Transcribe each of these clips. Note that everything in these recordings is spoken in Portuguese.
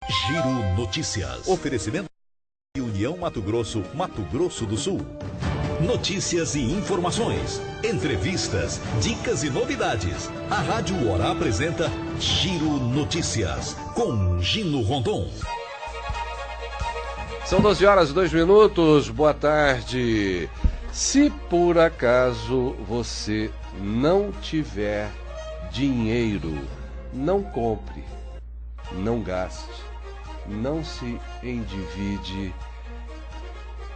Giro Notícias. Oferecimento União Mato Grosso, Mato Grosso do Sul. Notícias e informações, entrevistas, dicas e novidades. A Rádio Hora apresenta Giro Notícias, com Gino Rondon. São 12 horas e 2 minutos, boa tarde. Se por acaso você não tiver dinheiro, não compre, não gaste, não se endivide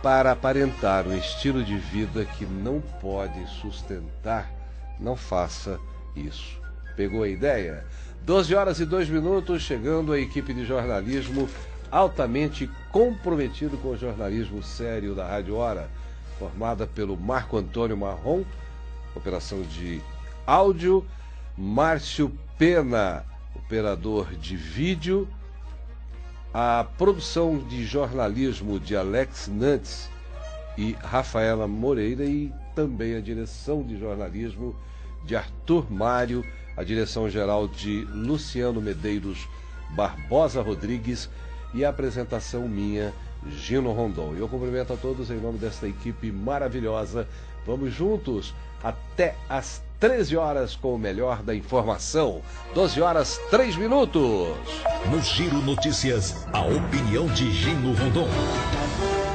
para aparentar um estilo de vida que não pode sustentar. Não faça isso. Pegou a ideia? 12 horas e 2 minutos, chegando a equipe de jornalismo altamente comprometido com o jornalismo sério da Rádio Hora, formada pelo Marco Antônio Marrom, operação de áudio, Márcio Pena, operador de vídeo, a produção de jornalismo de Alex Nantes e Rafaela Moreira e também a direção de jornalismo de Arthur Mário, a direção geral de Luciano Medeiros Barbosa Rodrigues e a apresentação minha, Gino Rondon. Eu cumprimento a todos em nome desta equipe maravilhosa. Vamos juntos até às 13 horas com o melhor da informação. 12 horas 3 minutos. No Giro Notícias, a opinião de Gino Rondon.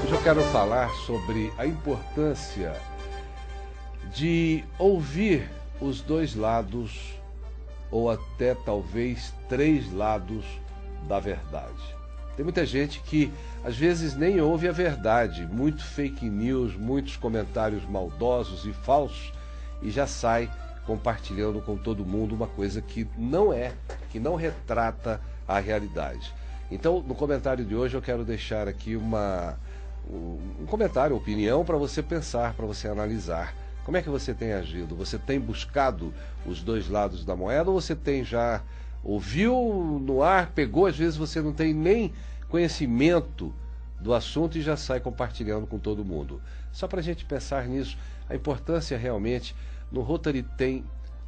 Hoje eu quero falar sobre a importância de ouvir os dois lados, ou até talvez 3 lados da verdade. Tem muita gente que às vezes nem ouve a verdade, muito fake news, muitos comentários maldosos e falsos, e já sai compartilhando com todo mundo uma coisa que que não retrata a realidade. Então, no comentário de hoje eu quero deixar aqui um comentário, opinião para você pensar, para você analisar. Como é que você tem agido? Você tem buscado os dois lados da moeda ou você tem já ouviu no ar, pegou, às vezes você não tem nem conhecimento do assunto e já sai compartilhando com todo mundo? Só para a gente pensar nisso, a importância realmente, no Rotary tem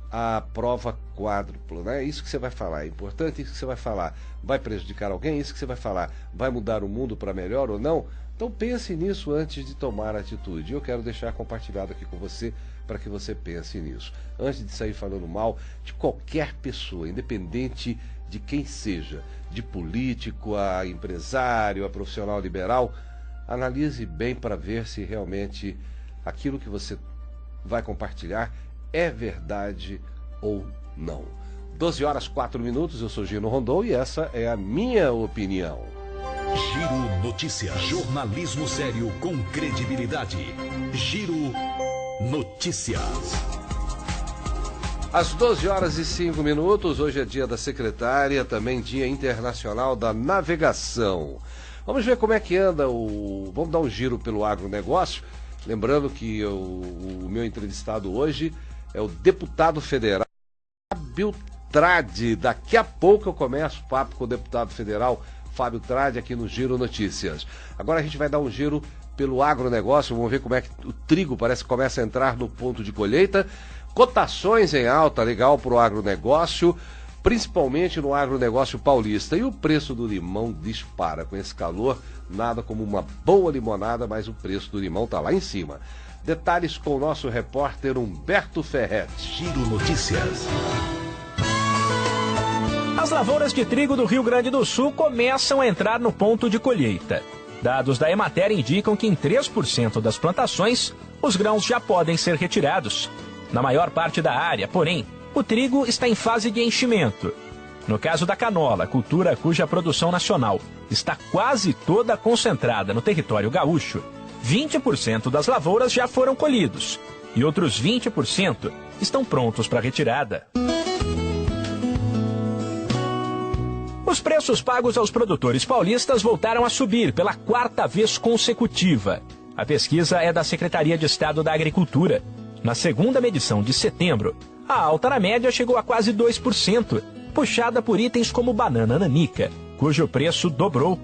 a prova quádrupla, né? Isso que você vai falar é importante, isso que você vai falar vai prejudicar alguém, isso que você vai falar vai mudar o mundo para melhor ou não? Então pense nisso antes de tomar atitude. Eu quero deixar compartilhado aqui com você para que você pense nisso. Antes de sair falando mal de qualquer pessoa, independente de quem seja, de político, a empresário, a profissional liberal, analise bem para ver se realmente aquilo que você vai compartilhar é verdade ou não. 12 horas 4 minutos, eu sou Gino Rondon e essa é a minha opinião. Giro Notícias. Jornalismo sério com credibilidade. Giro Notícias. Às 12 horas e 5 minutos, hoje é dia da secretária, também dia internacional da navegação. Vamos ver como é que anda Vamos dar um giro pelo agronegócio. Lembrando que o meu entrevistado hoje é o deputado federal Fábio Tradi. Daqui a pouco eu começo o papo com o deputado federal Fábio Tradi aqui no Giro Notícias. Agora a gente vai dar um giro pelo agronegócio, vamos ver como é que o trigo parece que começa a entrar no ponto de colheita. Cotações em alta, legal para o agronegócio, principalmente no agronegócio paulista. E o preço do limão dispara. Com esse calor, nada como uma boa limonada, mas o preço do limão está lá em cima. Detalhes com o nosso repórter Humberto Ferretti. Giro Notícias. As lavouras de trigo do Rio Grande do Sul começam a entrar no ponto de colheita. Dados da Emater indicam que em 3% das plantações, os grãos já podem ser retirados. Na maior parte da área, porém, o trigo está em fase de enchimento. No caso da canola, cultura cuja produção nacional está quase toda concentrada no território gaúcho, 20% das lavouras já foram colhidos e outros 20% estão prontos para retirada. Os preços pagos aos produtores paulistas voltaram a subir pela 4ª vez consecutiva. A pesquisa é da Secretaria de Estado da Agricultura. Na segunda medição de setembro, a alta na média chegou a quase 2%, puxada por itens como banana nanica, cujo preço dobrou,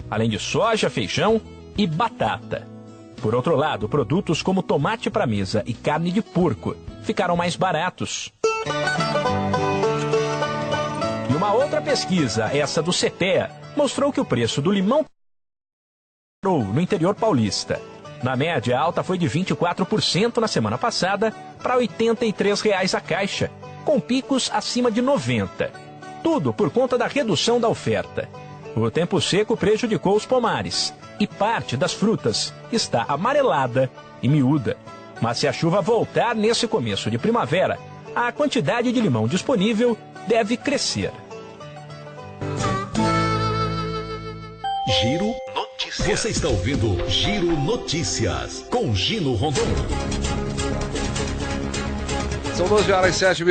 além de soja, feijão e batata. Por outro lado, produtos como tomate para mesa e carne de porco ficaram mais baratos. E uma outra pesquisa, essa do CPEA, mostrou que o preço do limão no interior paulista. Na média, a alta foi de 24% na semana passada para R$ 83 a caixa, com picos acima de 90. Tudo por conta da redução da oferta. O tempo seco prejudicou os pomares e parte das frutas está amarelada e miúda. Mas se a chuva voltar nesse começo de primavera, a quantidade de limão disponível deve crescer. Giro Notícias. Você está ouvindo Giro Notícias com Gino Rondon. São 12h07.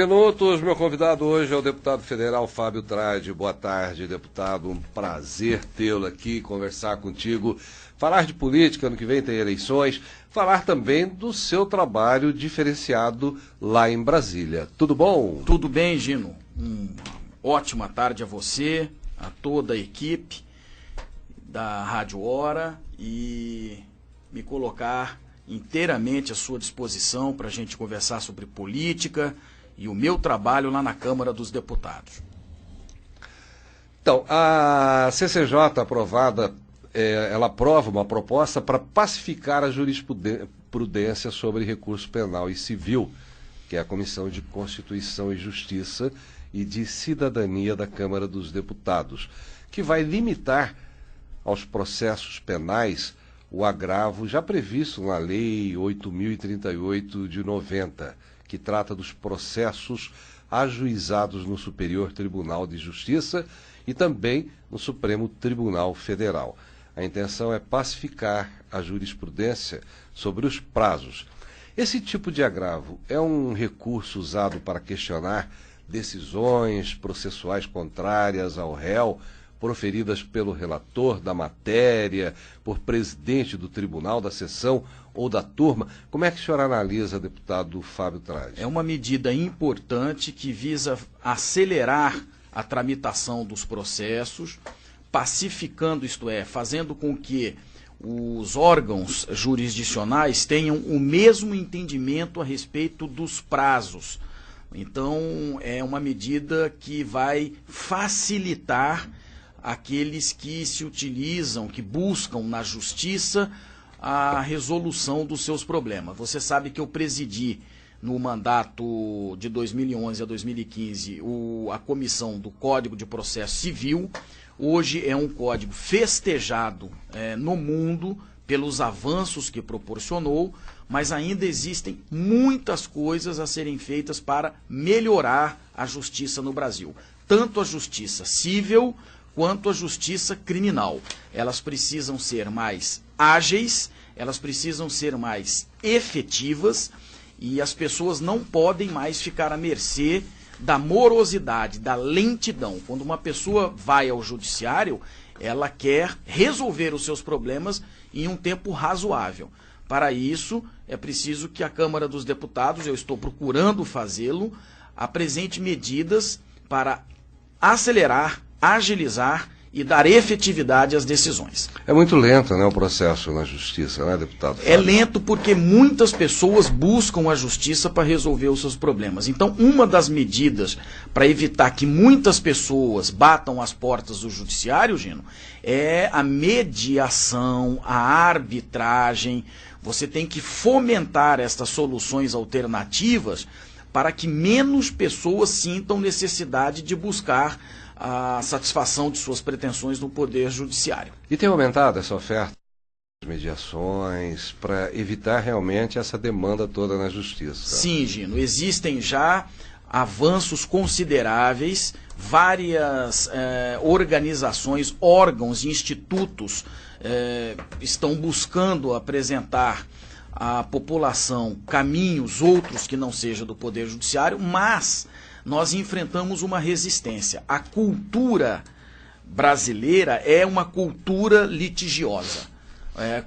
Meu convidado hoje é o deputado federal Fábio Tradi. Boa tarde, deputado. Um prazer tê-lo aqui, conversar contigo, falar de política. Ano que vem tem eleições, falar também do seu trabalho diferenciado lá em Brasília. Tudo bom? Tudo bem, Gino. Ótima tarde a você, a toda a equipe da Rádio Hora, e me colocar inteiramente à sua disposição para a gente conversar sobre política e o meu trabalho lá na Câmara dos Deputados. Então, a CCJ aprovada, ela aprova uma proposta para pacificar a jurisprudência sobre recurso penal e civil, que é a Comissão de Constituição e Justiça e de Cidadania da Câmara dos Deputados, que vai limitar aos processos penais o agravo já previsto na Lei 8.038 de 90, que trata dos processos ajuizados no Superior Tribunal de Justiça e também no Supremo Tribunal Federal. A intenção é pacificar a jurisprudência sobre os prazos. Esse tipo de agravo é um recurso usado para questionar decisões processuais contrárias ao réu, proferidas pelo relator da matéria, por presidente do tribunal, da sessão ou da turma. Como é que o senhor analisa, deputado Fábio Tradi? É uma medida importante que visa acelerar a tramitação dos processos, pacificando, isto é, fazendo com que os órgãos jurisdicionais tenham o mesmo entendimento a respeito dos prazos. Então, é uma medida que vai facilitar aqueles que se utilizam, que buscam na justiça a resolução dos seus problemas. Você sabe que eu presidi no mandato de 2011 a 2015 a comissão do Código de Processo Civil. Hoje é um código festejado no mundo pelos avanços que proporcionou, mas ainda existem muitas coisas a serem feitas para melhorar a justiça no Brasil. Tanto a justiça civil quanto a justiça criminal. Elas precisam ser mais ágeis, elas precisam ser mais efetivas, e as pessoas não podem mais ficar à mercê da morosidade, da lentidão. Quando uma pessoa vai ao judiciário, ela quer resolver os seus problemas em um tempo razoável. Para isso, é preciso que a Câmara dos Deputados, eu estou procurando fazê-lo, apresente medidas para acelerar, agilizar e dar efetividade às decisões. É muito lento, né, o processo na justiça, né, deputado Fábio? É lento porque muitas pessoas buscam a justiça para resolver os seus problemas. Então, uma das medidas para evitar que muitas pessoas batam as portas do judiciário, Gino, é a mediação, a arbitragem. Você tem que fomentar estas soluções alternativas para que menos pessoas sintam necessidade de buscar a satisfação de suas pretensões no Poder Judiciário. E tem aumentado essa oferta de mediações para evitar realmente essa demanda toda na Justiça? Sim, Gino. Existem já avanços consideráveis, várias organizações, órgãos e institutos estão buscando apresentar à população caminhos outros que não sejam do Poder Judiciário, mas nós enfrentamos uma resistência. A cultura brasileira é uma cultura litigiosa.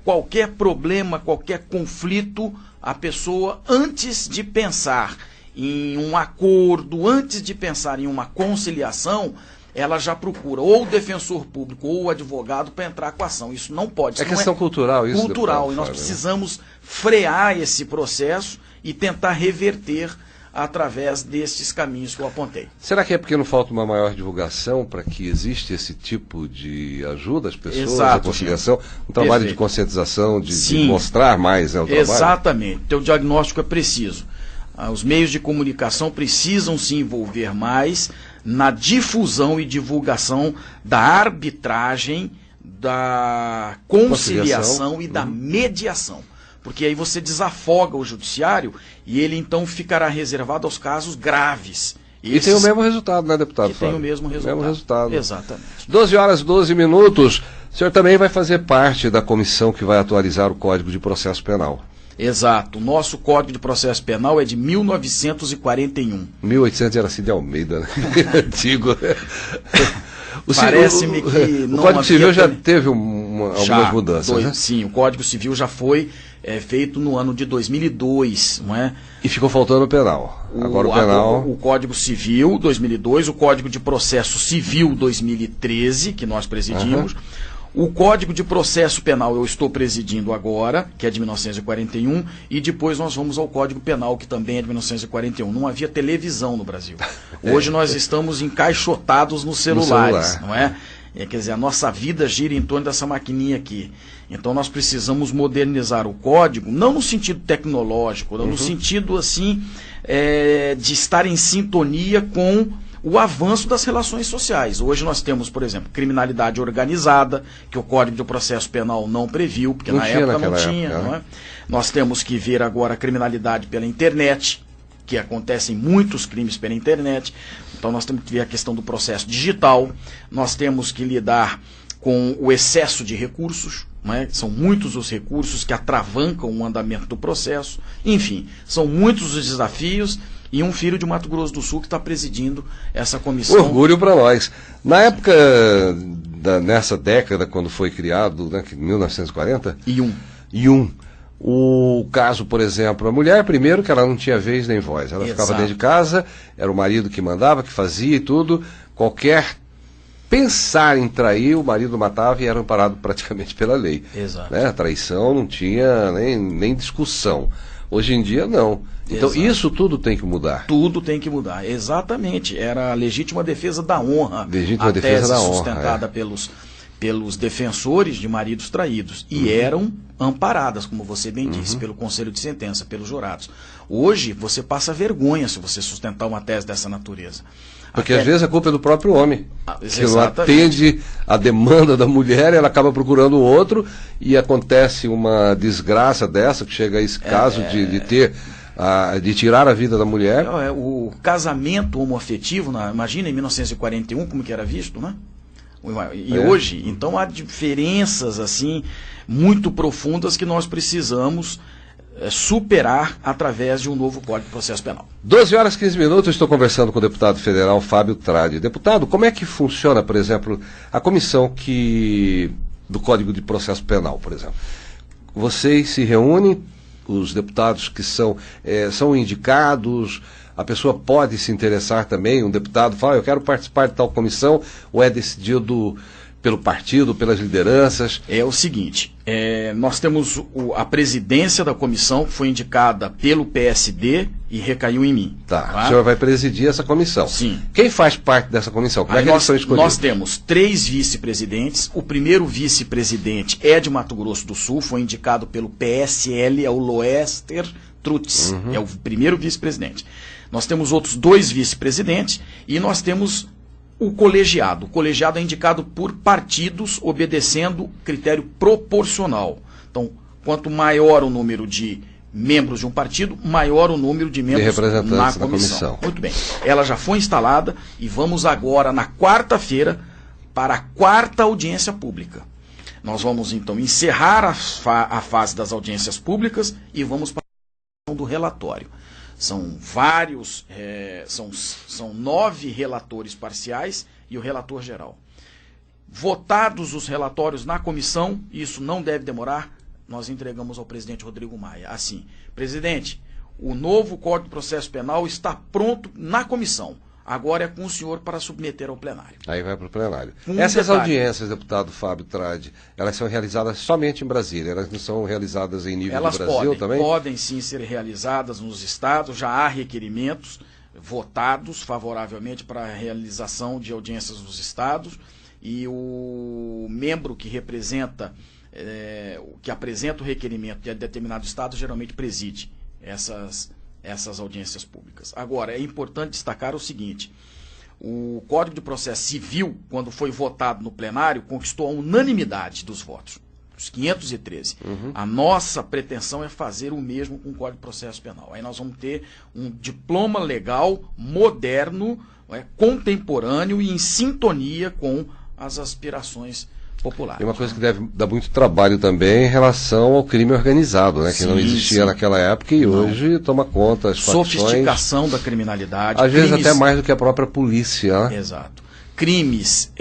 Qualquer problema, qualquer conflito, a pessoa, antes de pensar em um acordo, antes de pensar em uma conciliação, ela já procura ou o defensor público ou o advogado para entrar com a ação. Isso não pode. É questão cultural isso? Cultural, e nós precisamos frear esse processo e tentar reverter através destes caminhos que eu apontei. Será que é porque não falta uma maior divulgação para que existe esse tipo de ajuda às pessoas, Exato, a conciliação, um trabalho Perfeito. de conscientização, de mostrar mais, né, o trabalho? Exatamente. Teu diagnóstico é preciso. Os meios de comunicação precisam se envolver mais na difusão e divulgação da arbitragem, da conciliação e da mediação. Porque aí você desafoga o judiciário e ele então ficará reservado aos casos graves. E tem o mesmo resultado, né, deputado? Que tem o mesmo resultado. Exatamente. 12 horas, 12 minutos. O senhor também vai fazer parte da comissão que vai atualizar o Código de Processo Penal. Exato. O nosso Código de Processo Penal é de 1941. 1800 era assim de Almeida, né? Antigo. Parece-me que o Código Civil já teve algumas mudanças, né? Sim, o Código Civil já foi feito no ano de 2002, não é? E ficou faltando o penal. Agora o penal... O Código Civil, 2002, o Código de Processo Civil, 2013, que nós presidimos. O Código de Processo Penal eu estou presidindo agora, que é de 1941, e depois nós vamos ao Código Penal, que também é de 1941. Não havia televisão no Brasil. Hoje nós estamos encaixotados nos celulares, não é? Quer dizer, a nossa vida gira em torno dessa maquininha aqui. Então nós precisamos modernizar o código, não no sentido tecnológico, não no sentido assim de estar em sintonia com o avanço das relações sociais. Hoje nós temos, por exemplo, criminalidade organizada, que o Código de Processo Penal não previu, porque na época não tinha. Não é? Nós temos que ver agora a criminalidade pela internet, que acontecem muitos crimes pela internet. Então nós temos que ver a questão do processo digital, nós temos que lidar com o excesso de recursos, não é? São muitos os recursos que atravancam o andamento do processo. Enfim, são muitos os desafios e um filho de Mato Grosso do Sul que está presidindo essa comissão. Orgulho para nós. Na época, nessa década, quando foi criado, né, 1940? O caso, por exemplo, a mulher, primeiro, que ela não tinha vez nem voz. Ela ficava dentro de casa, era o marido que mandava, que fazia e tudo. Qualquer pensar em trair, o marido matava e era amparado praticamente pela lei. Exato. Né? A traição não tinha nem discussão. Hoje em dia, não. Então, isso tudo tem que mudar. Tudo tem que mudar, exatamente. Era a legítima defesa da honra. Legítima defesa da honra. Sustentada pelos defensores de maridos traídos. E eram amparadas, como você bem disse, pelo Conselho de Sentença, pelos jurados. Hoje, você passa vergonha se você sustentar uma tese dessa natureza. Porque às vezes a culpa é do próprio homem, que não atende a demanda da mulher, ela acaba procurando outro e acontece uma desgraça dessa, que chega a esse caso de tirar a vida da mulher. O casamento homoafetivo, imagina em 1941 como que era visto, né? E hoje, então há diferenças assim muito profundas que nós precisamos superar através de um novo Código de Processo Penal. 12 horas e 15 minutos, eu estou conversando com o deputado federal Fábio Tradi. Deputado, como é que funciona, por exemplo, a comissão do Código de Processo Penal, por exemplo? Vocês se reúnem, os deputados que são indicados, a pessoa pode se interessar também, um deputado fala, eu quero participar de tal comissão, ou é decidido pelo partido, pelas lideranças? É o seguinte, nós temos a presidência da comissão, que foi indicada pelo PSD e recaiu em mim. Tá. O senhor vai presidir essa comissão. Sim. Quem faz parte dessa comissão? Como é que eles são escolhidos? Nós temos 3 vice-presidentes. O primeiro vice-presidente é de Mato Grosso do Sul, foi indicado pelo PSL, é o Loester Trutz, é o primeiro vice-presidente. Nós temos outros 2 vice-presidentes e nós temos o colegiado. O colegiado é indicado por partidos obedecendo critério proporcional. Então, quanto maior o número de membros de um partido, maior o número de membros na comissão. Muito bem. Ela já foi instalada e vamos agora, na quarta-feira, para a 4ª audiência pública. Nós vamos, então, encerrar a fase das audiências públicas e vamos para a do relatório. São vários, são 9 relatores parciais e o relator geral. Votados os relatórios na comissão, isso não deve demorar, nós entregamos ao presidente Rodrigo Maia. Assim, presidente, o novo Código de Processo Penal está pronto na comissão. Agora é com o senhor para submeter ao plenário. Aí vai para o plenário. Essas audiências, deputado Fábio Tradi, elas são realizadas somente em Brasília? Elas não são realizadas em nível do Brasil também? Elas podem sim ser realizadas nos estados, já há requerimentos votados favoravelmente para a realização de audiências nos estados, e o membro que representa, que apresenta o requerimento de determinado estado, geralmente preside essas audiências públicas. Agora, é importante destacar o seguinte: o Código de Processo Civil, quando foi votado no plenário, conquistou a unanimidade dos votos, os 513. A nossa pretensão é fazer o mesmo com o Código de Processo Penal. Aí nós vamos ter um diploma legal, moderno, contemporâneo e em sintonia com as aspirações populares. E uma coisa que deve dar muito trabalho também em relação ao crime organizado, né? Que não existia naquela época e hoje toma conta as facções. Sofisticação da criminalidade. Às vezes até mais do que a própria polícia. Né? Exato. Crimes,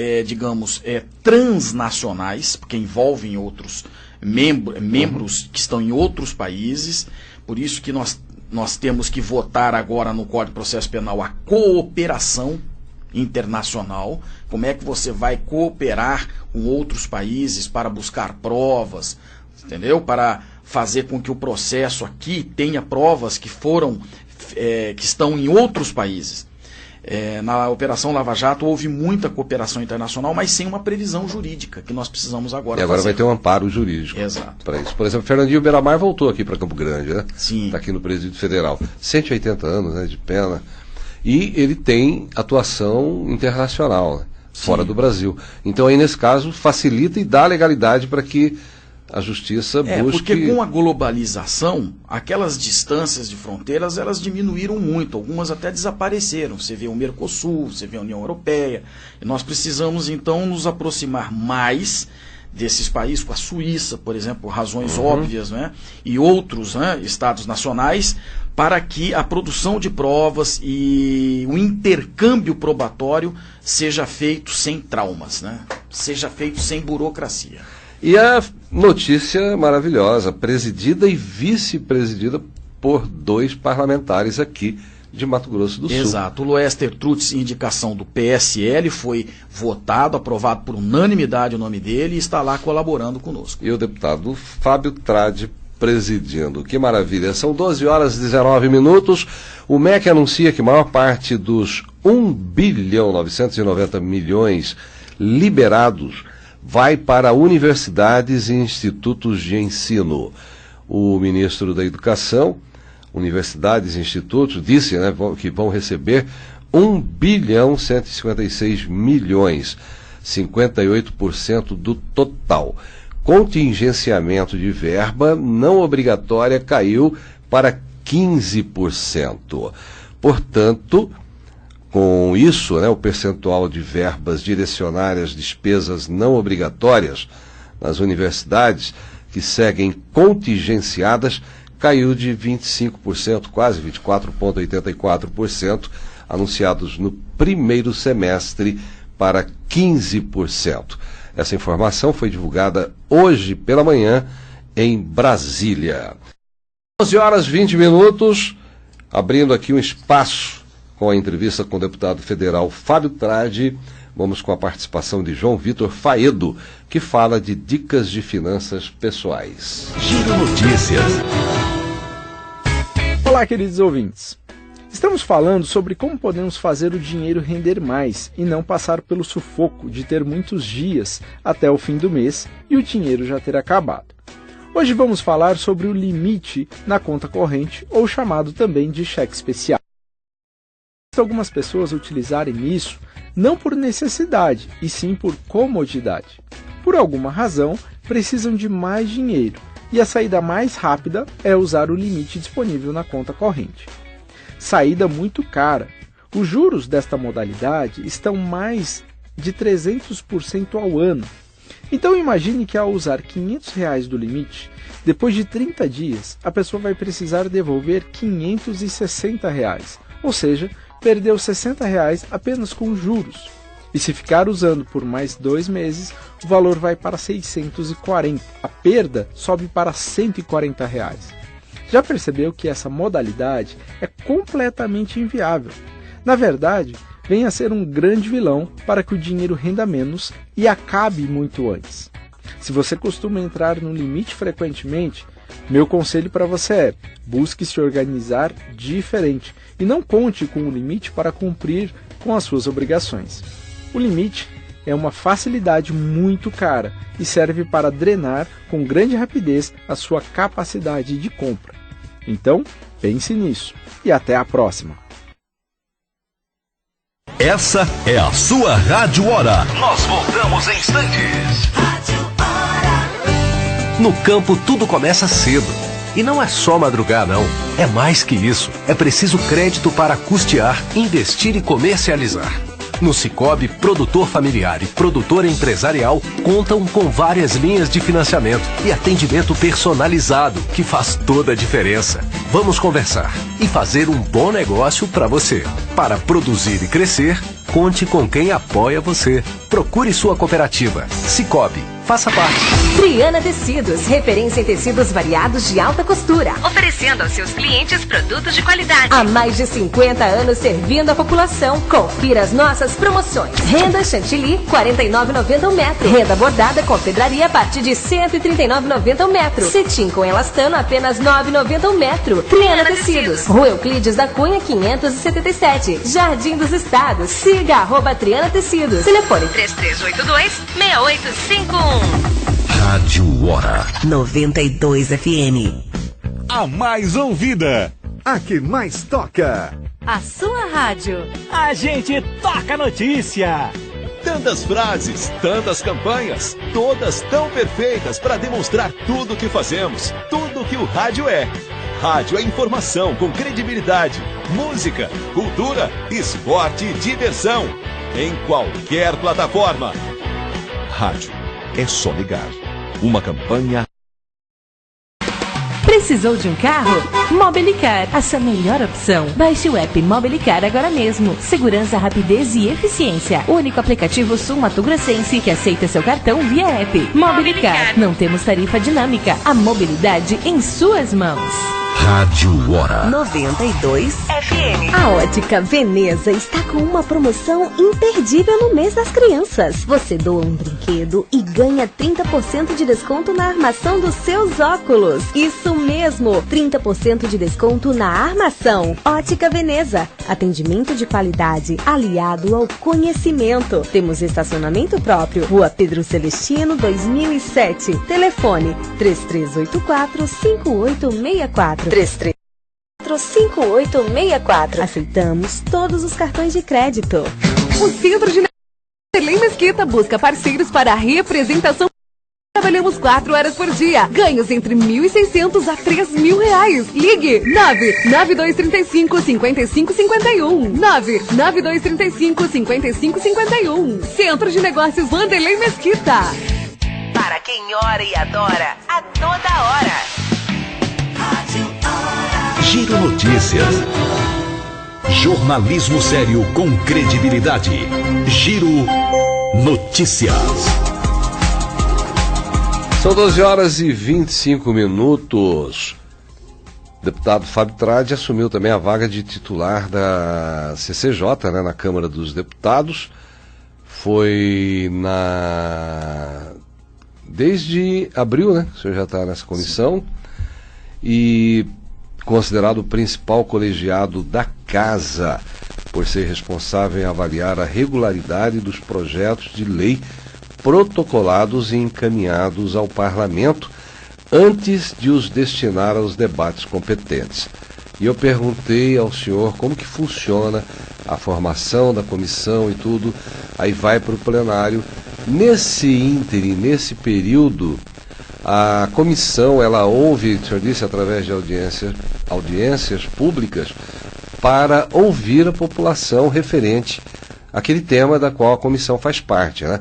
transnacionais, porque envolvem outros membros que estão em outros países. Por isso que nós temos que votar agora no Código de Processo Penal a cooperação internacional. Como é que você vai cooperar com outros países para buscar provas, entendeu? Para fazer com que o processo aqui tenha provas que que estão em outros países. Na Operação Lava Jato houve muita cooperação internacional, mas sem uma previsão jurídica, que nós precisamos agora fazer. E agora vai ter um amparo jurídico para isso. Por exemplo, Fernandinho Beiramar voltou aqui para Campo Grande, né? Sim. Está aqui no Presídio Federal. 180 anos, né, de pena. E ele tem atuação internacional, né, fora do Brasil. Então aí, nesse caso, facilita e dá legalidade para que a justiça busque... Porque com a globalização, aquelas distâncias de fronteiras, elas diminuíram muito, algumas até desapareceram. Você vê o Mercosul, você vê a União Europeia, e nós precisamos então nos aproximar mais desses países, com a Suíça, por exemplo, por razões óbvias, né? E outros, né, estados nacionais, para que a produção de provas e o intercâmbio probatório seja feito sem traumas, né? Seja feito sem burocracia. E a notícia maravilhosa, presidida e vice-presidida por 2 parlamentares aqui de Mato Grosso do Sul. Exato. O Loester Trutz, indicação do PSL, foi votado, aprovado por unanimidade o nome dele e está lá colaborando conosco. E o deputado Fábio Tradi presidindo. Que maravilha. São 12 horas e 19 minutos. O MEC anuncia que a maior parte dos 1.990 bilhões liberados vai para universidades e institutos de ensino. O ministro da Educação, universidades e institutos, disse, né, que vão receber 1.156 bilhões, 58% do total. Contingenciamento de verba não obrigatória caiu para 15%. Portanto, com isso, né, o percentual de verbas direcionárias, despesas não obrigatórias nas universidades que seguem contingenciadas caiu de 25%, quase 24,84%, anunciados no primeiro semestre, para 15%. Essa informação foi divulgada hoje pela manhã em Brasília. 11 horas e 20 minutos, abrindo aqui um espaço com a entrevista com o deputado federal Fábio Tradi. Vamos com a participação de João Vitor Faedo, que fala de dicas de finanças pessoais. Giro Notícias. Olá, queridos ouvintes. Estamos falando sobre como podemos fazer o dinheiro render mais e não passar pelo sufoco de ter muitos dias até o fim do mês e o dinheiro já ter acabado. Hoje vamos falar sobre o limite na conta corrente, ou chamado também de cheque especial. Algumas pessoas utilizarem isso não por necessidade, e sim por comodidade. Por alguma razão, precisam de mais dinheiro, e a saída mais rápida é usar o limite disponível na conta corrente. Saída muito cara. Os juros desta modalidade estão mais de 300% ao ano. Então imagine que ao usar R$500 do limite, depois de 30 dias, a pessoa vai precisar devolver R$560, ou seja, perdeu R$60 apenas com juros. E se ficar usando por mais 2 meses, o valor vai para R$640. A perda sobe para R$140. Já percebeu que essa modalidade é completamente inviável? Na verdade, vem a ser um grande vilão para que o dinheiro renda menos e acabe muito antes. Se você costuma entrar no limite frequentemente, meu conselho para você é: busque se organizar diferente e não conte com o limite para cumprir com as suas obrigações. O limite é uma facilidade muito cara e serve para drenar com grande rapidez a sua capacidade de compra. Então, pense nisso e até a próxima. Essa é a sua Rádio Hora. Nós voltamos em instantes. No campo tudo começa cedo. E não é só madrugar, não. É mais que isso. É preciso crédito para custear, investir e comercializar. No Sicoob, produtor familiar e produtor empresarial contam com várias linhas de financiamento e atendimento personalizado, que faz toda a diferença. Vamos conversar e fazer um bom negócio para você. Para produzir e crescer, conte com quem apoia você. Procure sua cooperativa. Sicoob. Faça parte. Triana Tecidos, referência em tecidos variados de alta costura, oferecendo aos seus clientes produtos de qualidade. Há mais de 50 anos servindo a população. Confira as nossas promoções. Renda chantilly, R$ 49,90 o metro. Renda bordada com pedraria a partir de R$ 139,90 o metro. Cetim com elastano, apenas R$ 9,90 o metro. Triana Tecidos, Rua Euclides da Cunha, 577, Jardim dos Estados. Siga @Triana Tecidos. Telefone 3382-6851. Rádio Hora 92 FM. A mais ouvida, a que mais toca. A sua rádio. A gente toca notícia. Tantas frases, tantas campanhas, todas tão perfeitas para demonstrar tudo o que fazemos, tudo o que o rádio é. Rádio é informação com credibilidade, música, cultura, esporte e diversão. Em qualquer plataforma. Rádio. É só ligar. Uma campanha. Precisou de um carro? Mobilicar, a sua melhor opção. Baixe o app Mobilicar agora mesmo. Segurança, rapidez e eficiência. O único aplicativo sul-mato-grossense que aceita seu cartão via app. Mobilicar. Não temos tarifa dinâmica. A mobilidade em suas mãos. Rádio Hora 92 FM. A Ótica Veneza está com uma promoção imperdível no mês das crianças. Você doa um brinquedo e ganha 30% de desconto na armação dos seus óculos. Isso mesmo, 30% de desconto na armação. Ótica Veneza, atendimento de qualidade aliado ao conhecimento. Temos estacionamento próprio, Rua Pedro Celestino, 2007. Telefone 3384-5864. 3384-5864. Aceitamos todos os cartões de crédito. O Centro de Vanderlei Mesquita busca parceiros para a representação. Trabalhamos 4 horas por dia. Ganhos entre R$ 1.600 a R$ 3.000. Ligue 99235-5551. 99235-5551. Centro de Negócios Vanderlei Mesquita. Para quem ora e adora, a toda hora. Giro Notícias. Jornalismo sério com credibilidade. Giro Notícias. São 12 horas e 25 minutos. O deputado Fábio Tradi assumiu também a vaga de titular da CCJ, né, na Câmara dos Deputados. Foi desde abril, né? O senhor já está nessa comissão. E considerado o principal colegiado da Casa, por ser responsável em avaliar a regularidade dos projetos de lei protocolados e encaminhados ao Parlamento antes de os destinar aos debates competentes. E eu perguntei ao senhor como que funciona a formação da comissão e tudo, aí vai para o plenário. Nesse ínterim, nesse período, a comissão, ela ouve, o senhor disse, através de audiências públicas, para ouvir a população referente àquele tema da qual a comissão faz parte, né?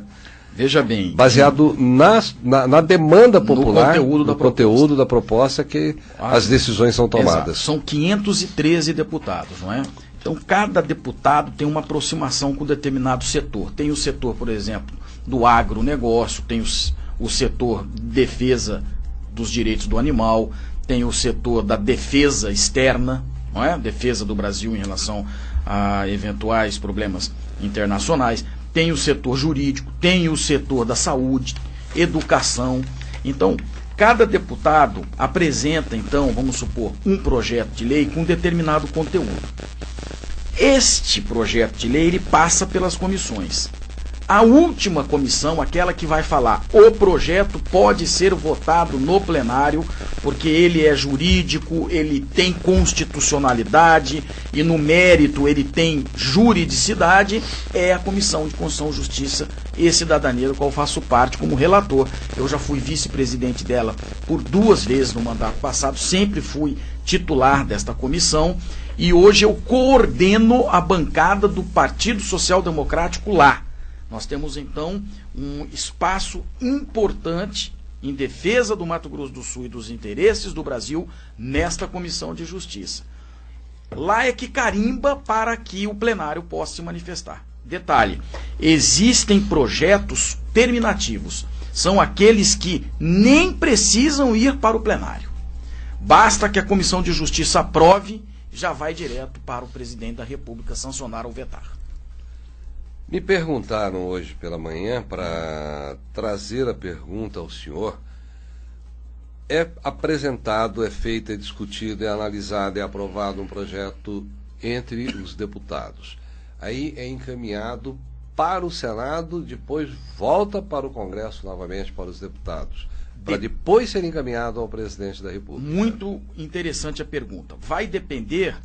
Veja bem. Baseado na demanda popular, no conteúdo da proposta que as decisões são tomadas. Exato. São 513 deputados, não é? Então, cada deputado tem uma aproximação com determinado setor. Tem o setor, por exemplo, do agronegócio, tem o setor de defesa dos direitos do animal, tem o setor da defesa externa, não é? Defesa do Brasil em relação a eventuais problemas internacionais, tem o setor jurídico, tem o setor da saúde, educação. Então, cada deputado apresenta, então, vamos supor, um projeto de lei com determinado conteúdo. Este projeto de lei, ele passa pelas comissões. A última comissão, aquela que vai falar, o projeto pode ser votado no plenário, porque ele é jurídico, ele tem constitucionalidade e no mérito ele tem juridicidade, é a Comissão de Constituição, Justiça e Cidadania, do qual faço parte como relator. Eu já fui vice-presidente dela por 2 vezes no mandato passado, sempre fui titular desta comissão e hoje eu coordeno a bancada do Partido Social Democrático lá. Nós temos, então, um espaço importante em defesa do Mato Grosso do Sul e dos interesses do Brasil nesta Comissão de Justiça. Lá é que carimba para que o plenário possa se manifestar. Detalhe, existem projetos terminativos. São aqueles que nem precisam ir para o plenário. Basta que a Comissão de Justiça aprove, já vai direto para o presidente da República sancionar ou vetar. Me perguntaram hoje pela manhã, para trazer a pergunta ao senhor, é apresentado, é feito, é discutido, é analisado, é aprovado um projeto entre os deputados. Aí é encaminhado para o Senado, depois volta para o Congresso novamente, para os deputados, para depois ser encaminhado ao presidente da República. Muito interessante a pergunta. Vai depender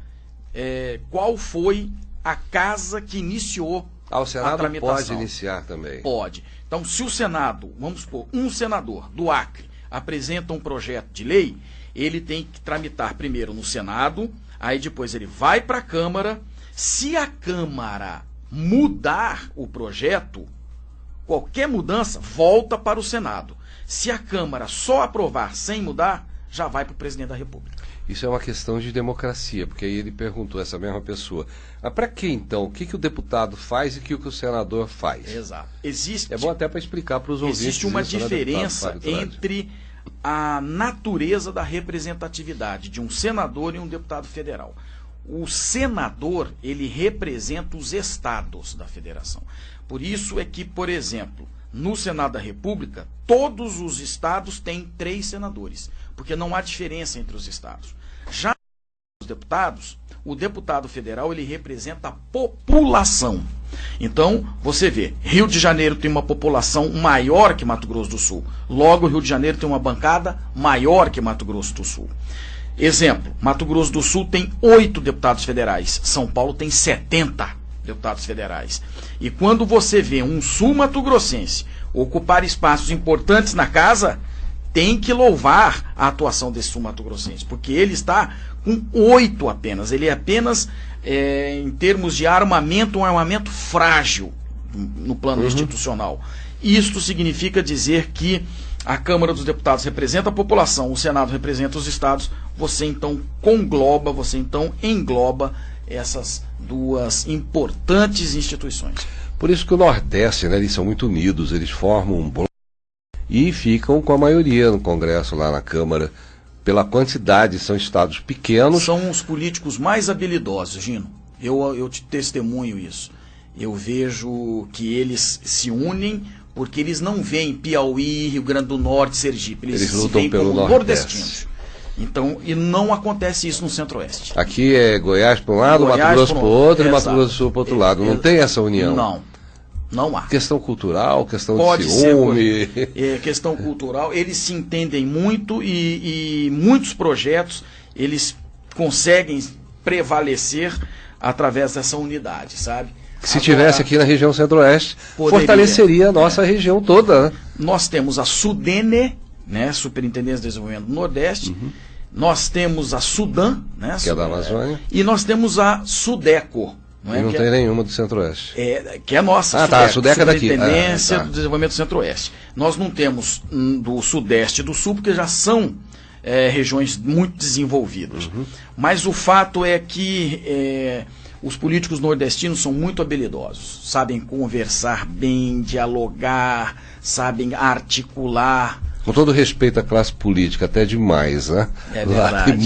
qual foi a casa que iniciou o Senado pode iniciar também. Pode. Então, se o Senado, vamos supor, um senador do Acre apresenta um projeto de lei, ele tem que tramitar primeiro no Senado, aí depois ele vai para a Câmara. Se a Câmara mudar o projeto, qualquer mudança volta para o Senado. Se a Câmara só aprovar sem mudar, já vai para o presidente da República. Isso é uma questão de democracia, porque aí ele perguntou, essa mesma pessoa, mas para que então? O que o deputado faz e o que o senador faz? Exato. É bom até para explicar para os ouvintes. Existe uma isso, diferença entre a natureza da representatividade de um senador e um deputado federal. O senador, ele representa os estados da federação. Por isso é que, por exemplo, no Senado da República, todos os estados têm 3 senadores, porque não há diferença entre os estados. Já os deputados, o deputado federal, ele representa a população. Então, você vê, Rio de Janeiro tem uma população maior que Mato Grosso do Sul. Logo, o Rio de Janeiro tem uma bancada maior que Mato Grosso do Sul. Exemplo, Mato Grosso do Sul tem 8 deputados federais, São Paulo tem 70 deputados federais. E quando você vê um sul-mato-grossense ocupar espaços importantes na casa, tem que louvar a atuação desse sul-mato-grossense, porque ele está com 8 apenas. Ele é apenas, em termos de armamento, um armamento frágil no plano institucional. Isto significa dizer que a Câmara dos Deputados representa a população, o Senado representa os estados, você então congloba, você então engloba essas 2 importantes instituições. Por isso que o Nordeste, né, eles são muito unidos, eles formam um bloco e ficam com a maioria no Congresso, lá na Câmara, pela quantidade, são estados pequenos. São os políticos mais habilidosos, Gino. Eu te testemunho isso. Eu vejo que eles se unem porque eles não veem Piauí, Rio Grande do Norte, Sergipe. Eles lutam se pelo nordestinos. Então, e não acontece isso no Centro-Oeste. Aqui é Goiás para um lado, Mato Grosso para o outro e Mato Grosso do Sul para o outro lado. Não tem essa união? Não há. Questão cultural, questão de ciúme. Questão cultural. Eles se entendem muito e muitos projetos eles conseguem prevalecer através dessa unidade, sabe? Se tivesse aqui na região Centro-Oeste, fortaleceria a nossa região toda, né? Nós temos a SUDENE, né, Superintendência de Desenvolvimento do Nordeste, nós temos a SUDAM, né, que é da Amazônia, e nós temos a SUDECO. Não tem nenhuma do Centro-Oeste. Que é nossa, a SUDECO é daqui. Superintendência do Desenvolvimento do Centro-Oeste. Nós não temos do Sudeste e do Sul, porque já são regiões muito desenvolvidas. Mas o fato é que os políticos nordestinos são muito habilidosos, sabem conversar bem, dialogar, sabem articular. Com todo respeito à classe política, até demais, né? É verdade.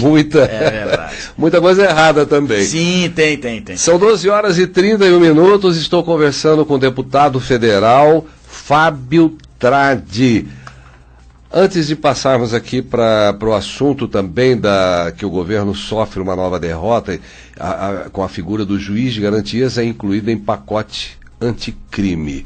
Muita coisa errada também. Sim, tem. São 12h31, estou conversando com o deputado federal Fábio Tradi. Antes de passarmos aqui para o assunto também que o governo sofre uma nova derrota, com a figura do juiz de garantias é incluída em pacote anticrime.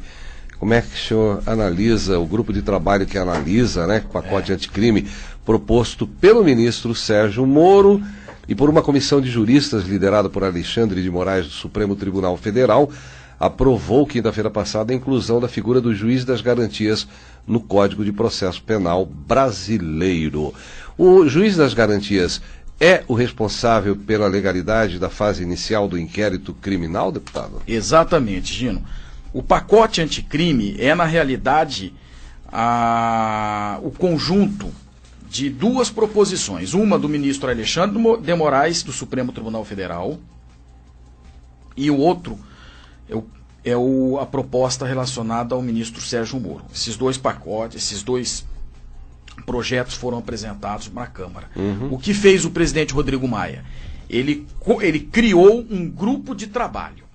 Como é que o senhor analisa, o grupo de trabalho que analisa, né, o pacote anticrime proposto pelo ministro Sérgio Moro e por uma comissão de juristas liderada por Alexandre de Moraes do Supremo Tribunal Federal, aprovou quinta-feira passada a inclusão da figura do juiz das garantias no Código de Processo Penal brasileiro. O juiz das garantias é o responsável pela legalidade da fase inicial do inquérito criminal, deputado? Exatamente, Gino. O pacote anticrime é, na realidade, o conjunto de duas proposições. Uma do ministro Alexandre de Moraes, do Supremo Tribunal Federal, e o outro a proposta relacionada ao ministro Sérgio Moro. Esses dois pacotes, esses dois projetos foram apresentados para a Câmara. O que fez o presidente Rodrigo Maia? Ele criou um grupo de trabalho,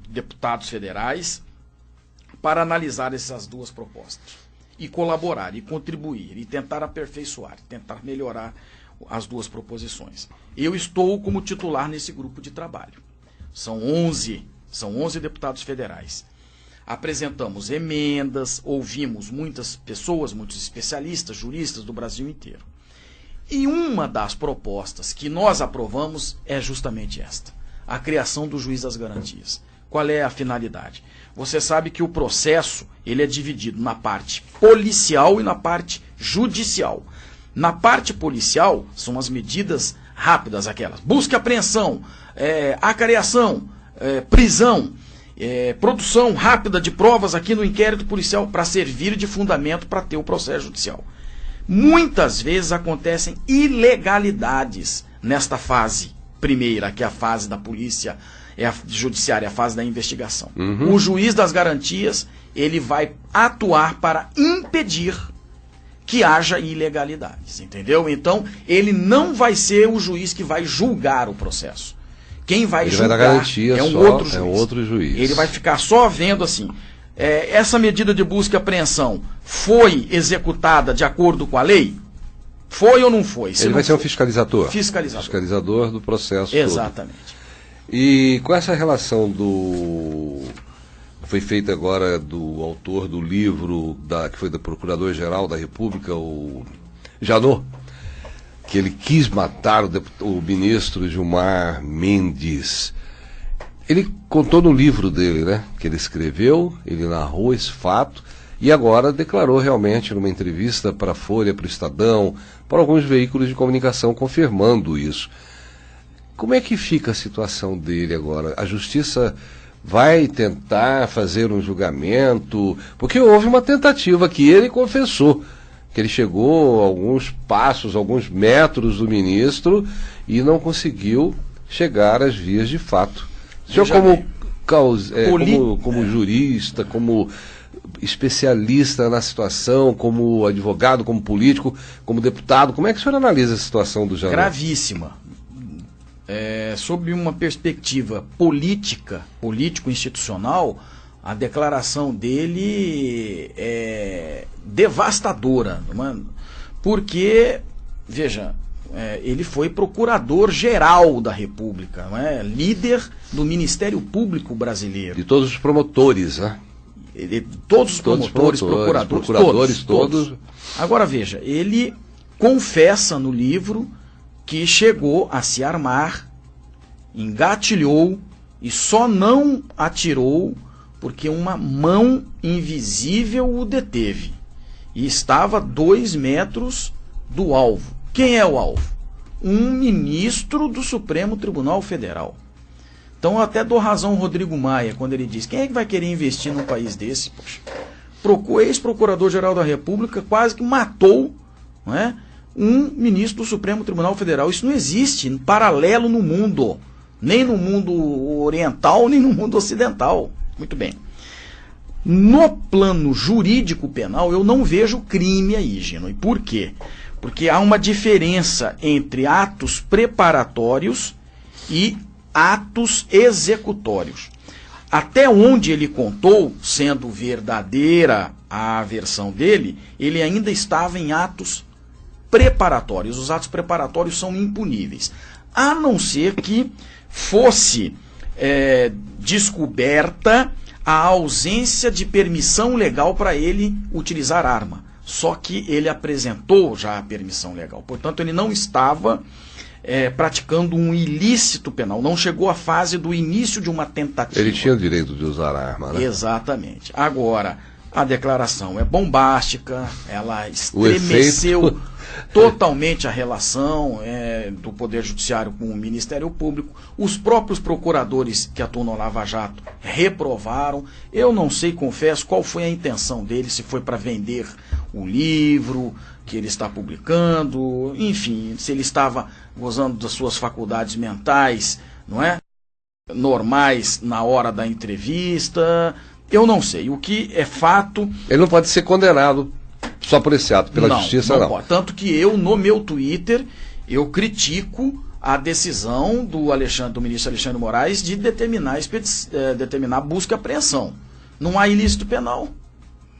deputados federais, para analisar essas duas propostas e colaborar, e contribuir, e tentar aperfeiçoar, tentar melhorar as duas proposições. Eu estou como titular nesse grupo de trabalho. São 11 deputados federais. Apresentamos emendas, ouvimos muitas pessoas, muitos especialistas, juristas do Brasil inteiro. E uma das propostas que nós aprovamos é justamente esta: a criação do juiz das garantias. Qual é a finalidade? Você sabe que o processo ele é dividido na parte policial e na parte judicial. Na parte policial são as medidas rápidas, aquelas: busca e apreensão, acareação, prisão, produção rápida de provas aqui no inquérito policial para servir de fundamento para ter o processo judicial. Muitas vezes acontecem ilegalidades nesta fase primeira, que é a fase da polícia judiciária, a fase da investigação. O juiz das garantias, ele vai atuar para impedir que haja ilegalidades, entendeu? Então, ele não vai ser o juiz que vai julgar o processo. Quem vai julgar é um outro juiz. Ele vai ficar só vendo assim, essa medida de busca e apreensão foi executada de acordo com a lei? Foi ou não foi? Ele vai ser um fiscalizador. Fiscalizador do processo. Exatamente. Todo. E com essa relação foi feita agora do autor do livro, que foi do Procurador-Geral da República, o Janot, que ele quis matar o ministro Gilmar Mendes. Ele contou no livro dele, né, que ele escreveu, ele narrou esse fato e agora declarou realmente numa entrevista para a Folha, para o Estadão, para alguns veículos de comunicação confirmando isso. Como é que fica a situação dele agora? A Justiça vai tentar fazer um julgamento? Porque houve uma tentativa que ele confessou, que ele chegou a alguns passos, alguns metros do ministro e não conseguiu chegar às vias de fato. O senhor como jurista, como especialista na situação, como advogado, como político, como deputado, como é que o senhor analisa a situação do Janot? Gravíssima. Sob uma perspectiva político-institucional, a declaração dele é devastadora, não é? Porque, veja, ele foi procurador-geral da República, não é? Líder do Ministério Público brasileiro. De todos os promotores, né? Todos os promotores, procuradores, todos. Agora, veja, ele confessa no livro que chegou a se armar, engatilhou e só não atirou porque uma mão invisível o deteve. E estava a 2 metros do alvo. Quem é o alvo? Um ministro do Supremo Tribunal Federal. Então eu até dou razão ao Rodrigo Maia quando ele diz: quem é que vai querer investir num país desse? Poxa, ex-procurador-geral da República quase que matou, não é, um ministro do Supremo Tribunal Federal. Isso não existe em paralelo no mundo, nem no mundo oriental, nem no mundo ocidental. Muito bem. No plano jurídico penal, eu não vejo crime aí, Gino. E por quê? Porque há uma diferença entre atos preparatórios e atos executórios. Até onde ele contou, sendo verdadeira a versão dele, ele ainda estava em atos preparatórios. Os atos preparatórios são impuníveis, a não ser que fosse descoberta a ausência de permissão legal para ele utilizar arma. Só que ele apresentou já a permissão legal. Portanto, ele não estava praticando um ilícito penal. Não chegou à fase do início de uma tentativa. Ele tinha o direito de usar arma, né? Exatamente. Agora, a declaração é bombástica, ela estremeceu totalmente a relação do Poder Judiciário com o Ministério Público. Os próprios procuradores que atuam no Lava Jato reprovaram. Eu não sei, confesso, qual foi a intenção dele, se foi para vender o livro que ele está publicando, enfim, se ele estava gozando das suas faculdades mentais, não é? Normais na hora da entrevista. Eu não sei. O que é fato... Ele não pode ser condenado só por esse ato, pela justiça, não. Pode. Tanto que eu, no meu Twitter, eu critico a decisão do ministro Alexandre Moraes de determinar busca e apreensão. Não há ilícito penal.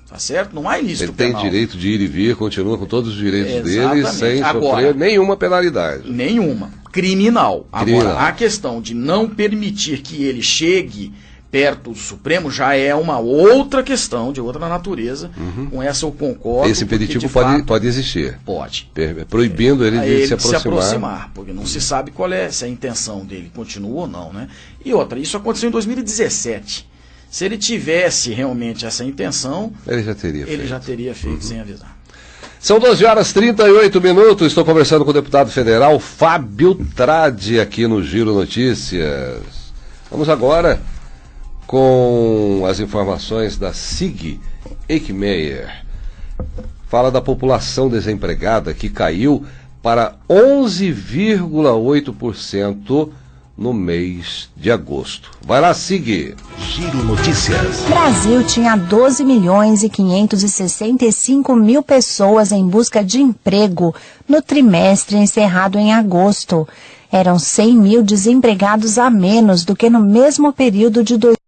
Tá certo? Não há ilícito penal. Ele tem direito de ir e vir, continua com todos os direitos dele, sem sofrer nenhuma penalidade. Nenhuma. Criminal. Agora, a questão de não permitir que ele chegue perto do Supremo já é uma outra questão, de outra natureza. Com essa eu concordo. Esse impeditivo pode existir. Pode. Proibindo ele de se aproximar. Porque não se sabe se a intenção dele continua ou não, né? E outra, isso aconteceu em 2017. Se ele tivesse realmente essa intenção, ele já teria feito sem avisar. São 12h38. Estou conversando com o deputado federal Fábio Tradi aqui no Giro Notícias. Vamos agora com as informações da SIG Eichmeier. Fala da população desempregada que caiu para 11,8% no mês de agosto. Vai lá, SIG. Giro Notícias. O Brasil tinha 12.565.000 pessoas em busca de emprego no trimestre encerrado em agosto. Eram 100.000 desempregados a menos do que no mesmo período de 2020.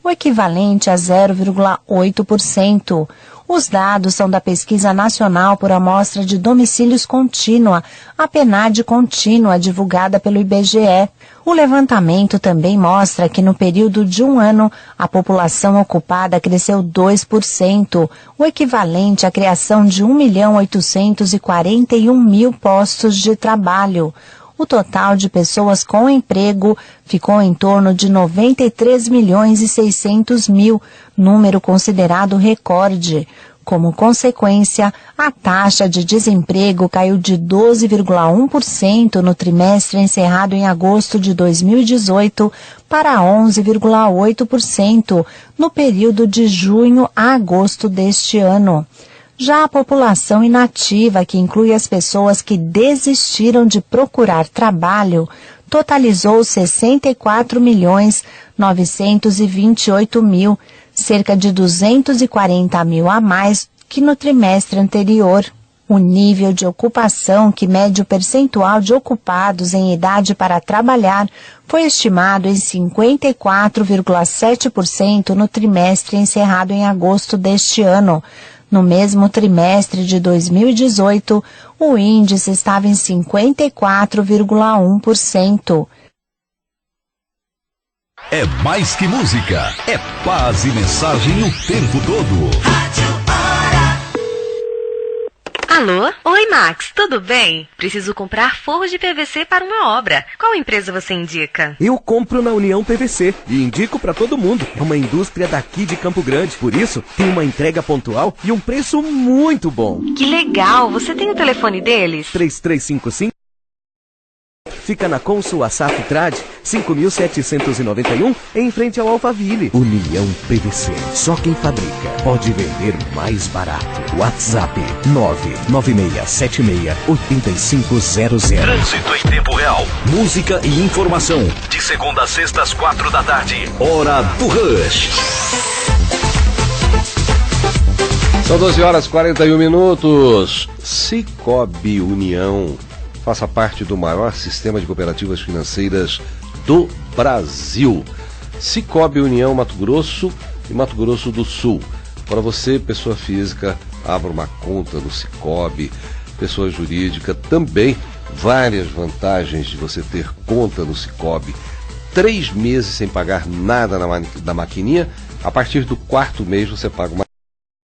O equivalente a 0,8%. Os dados são da Pesquisa Nacional por Amostra de Domicílios Contínua, a PNAD contínua, divulgada pelo IBGE. O levantamento também mostra que no período de um ano, a população ocupada cresceu 2%, o equivalente à criação de 1.841.000 postos de trabalho. O total de pessoas com emprego ficou em torno de 93.600.000, número considerado recorde. Como consequência, a taxa de desemprego caiu de 12,1% no trimestre encerrado em agosto de 2018 para 11,8% no período de junho a agosto deste ano. Já a população inativa, que inclui as pessoas que desistiram de procurar trabalho, totalizou 64.928.000, cerca de 240.000 a mais que no trimestre anterior. O nível de ocupação, que mede o percentual de ocupados em idade para trabalhar, foi estimado em 54,7% no trimestre encerrado em agosto deste ano. No mesmo trimestre de 2018, o índice estava em 54,1%. É mais que música, é paz e mensagem o tempo todo. Alô? Oi, Max, tudo bem? Preciso comprar forros de PVC para uma obra. Qual empresa você indica? Eu compro na União PVC e indico para todo mundo. É uma indústria daqui de Campo Grande. Por isso, tem uma entrega pontual e um preço muito bom. Que legal! Você tem o telefone deles? 3355. Fica na Consul Asaf Trad, 5.791, em frente ao Alphaville. União PVC. Só quem fabrica pode vender mais barato. WhatsApp 99676-8500. Trânsito em tempo real. Música e informação. De segunda a sexta às 4 da tarde. Hora do Rush. São 12 horas e 41 minutos. Sicoob União. Faça parte do maior sistema de cooperativas financeiras do Brasil. Sicoob União Mato Grosso e Mato Grosso do Sul. Para você, pessoa física, abra uma conta no Sicoob. Pessoa jurídica também. Várias vantagens de você ter conta no Sicoob. 3 meses sem pagar nada na maquininha. A partir do 4º mês você paga uma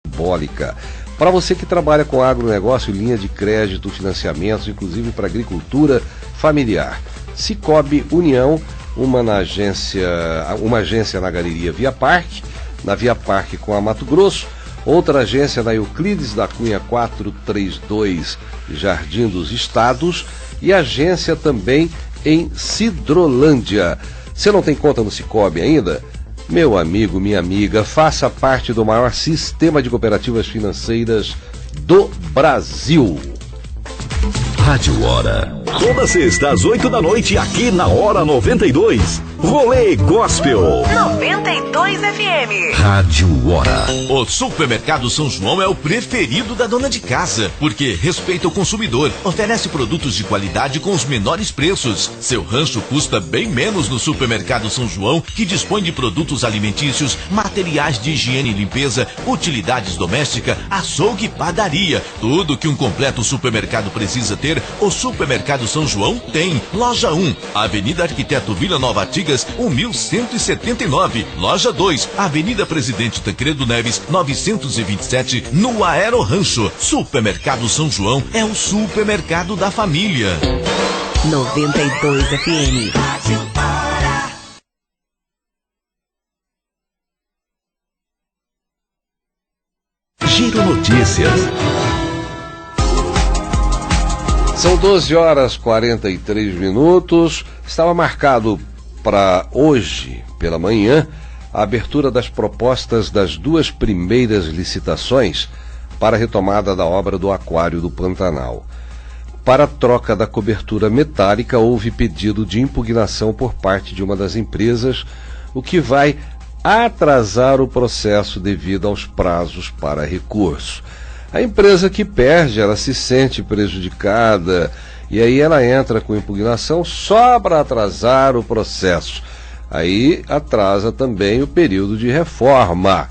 simbólica. Para você que trabalha com agronegócio, linha de crédito, financiamentos, inclusive para agricultura familiar. Sicoob União, uma agência na Galeria Via Parque, na Via Parque com a Mato Grosso, outra agência na Euclides da Cunha 432, Jardim dos Estados, e agência também em Sidrolândia. Você não tem conta no Sicoob ainda? Meu amigo, minha amiga, faça parte do maior sistema de cooperativas financeiras do Brasil. Rádio Hora. Toda sexta às 8 da noite, aqui na Hora 92. Rolê Gospel. 92 FM. Rádio Hora. O Supermercado São João é o preferido da dona de casa, porque respeita o consumidor, oferece produtos de qualidade com os menores preços. Seu rancho custa bem menos no Supermercado São João, que dispõe de produtos alimentícios, materiais de higiene e limpeza, utilidades domésticas, açougue e padaria. Tudo que um completo supermercado precisa ter, o Supermercado São João tem. Loja 1, Avenida Arquiteto Vila Nova Artigas, 1179. Loja 2, Avenida Presidente Tancredo Neves, 927, no Aero Rancho. Supermercado São João é o supermercado da família. 92 FM. Giro Notícias. São 12 horas e 43 minutos. Estava marcado para hoje, pela manhã, a abertura das propostas das 2 primeiras licitações para a retomada da obra do Aquário do Pantanal. Para a troca da cobertura metálica, houve pedido de impugnação por parte de uma das empresas, o que vai atrasar o processo devido aos prazos para recurso. A empresa que perde, ela se sente prejudicada e aí ela entra com impugnação só para atrasar o processo. Aí atrasa também o período de reforma.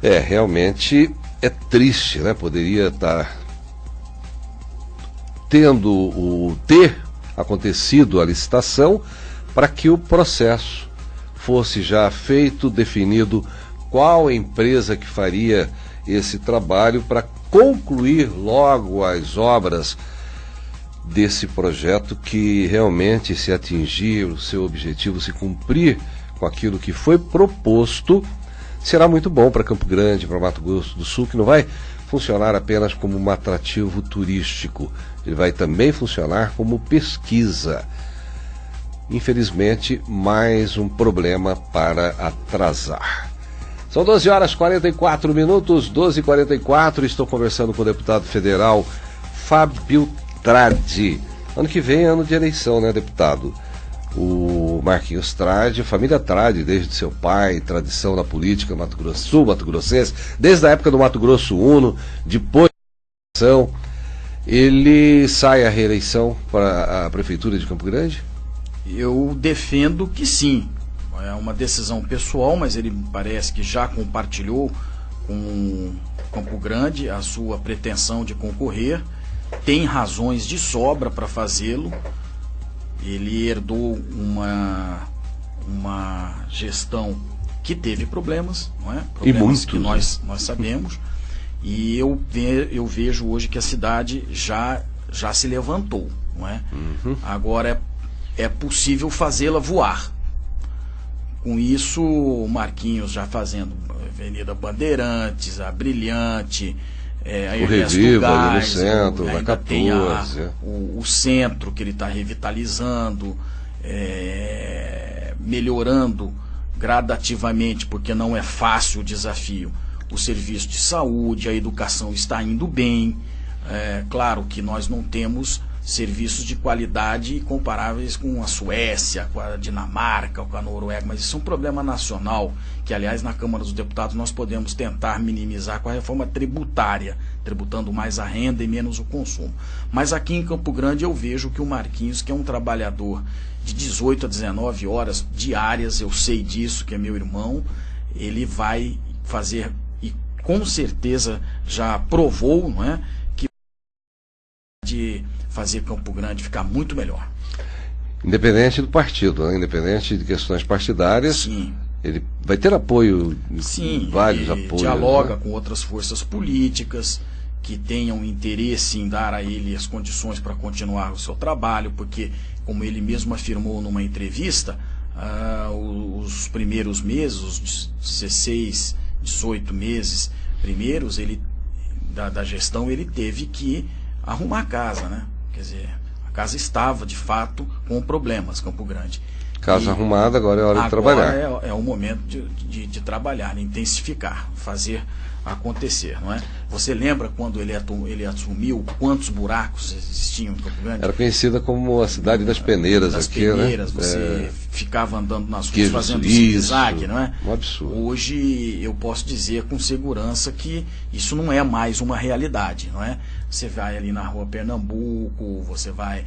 Realmente é triste, né? Poderia estar ter acontecido a licitação para que o processo fosse já feito, definido qual empresa que faria esse trabalho para concluir logo as obras desse projeto, que realmente, se atingir o seu objetivo, se cumprir com aquilo que foi proposto, será muito bom para Campo Grande, para Mato Grosso do Sul, que não vai funcionar apenas como um atrativo turístico, ele vai também funcionar como pesquisa. Infelizmente, mais um problema para atrasar. São 12 horas e 44 minutos, 12h44, estou conversando com o deputado federal Fábio Tradi. Ano que vem é ano de eleição, né, deputado? O Marquinhos Tradi, a família Tradi, desde seu pai, tradição na política Mato Grosso Sul, Mato Grossense, desde a época do Mato Grosso Uno, depois da eleição, ele sai à reeleição para a prefeitura de Campo Grande? Eu defendo que sim. É uma decisão pessoal, mas ele parece que já compartilhou com Campo Grande a sua pretensão de concorrer. Tem razões de sobra para fazê-lo. Ele herdou uma gestão que teve problemas, não é? Problemas que nós sabemos. E eu vejo hoje que a cidade já se levantou, não é? Agora é possível fazê-la voar. Com isso, o Marquinhos já fazendo Avenida Bandeirantes, a Brilhante, a Ernesto Gás, no centro, ainda tem o centro que ele está revitalizando, melhorando gradativamente, porque não é fácil o desafio. O serviço de saúde, a educação está indo bem. Claro que nós não temos serviços de qualidade comparáveis com a Suécia, com a Dinamarca, com a Noruega, mas isso é um problema nacional, que aliás na Câmara dos Deputados nós podemos tentar minimizar com a reforma tributária, tributando mais a renda e menos o consumo. Mas aqui em Campo Grande eu vejo que o Marquinhos, que é um trabalhador de 18 a 19 horas diárias, eu sei disso, que é meu irmão, ele vai fazer, e com certeza já provou, não é, que de fazer Campo Grande ficar muito melhor. Independente do partido, né? Independente de questões partidárias, sim, ele vai ter apoio, sim, vários apoios. Dialoga, né, com outras forças políticas que tenham interesse em dar a ele as condições para continuar o seu trabalho, porque, como ele mesmo afirmou numa entrevista, os primeiros meses, os 16, 18 meses primeiros, ele, da gestão, ele teve que arrumar a casa, né? Quer dizer, a casa estava, de fato, com problemas, Campo Grande. Casa arrumada, agora é hora de trabalhar. É o momento de trabalhar, de intensificar, fazer acontecer, não é? Você lembra quando ele assumiu quantos buracos existiam em Campo Grande? Era conhecida como a cidade das peneiras aqui, né? Das peneiras, você ficava andando nas ruas fazendo zigue-zague, não é? Um absurdo. Hoje eu posso dizer com segurança que isso não é mais uma realidade, não é? Você vai ali na rua Pernambuco, você vai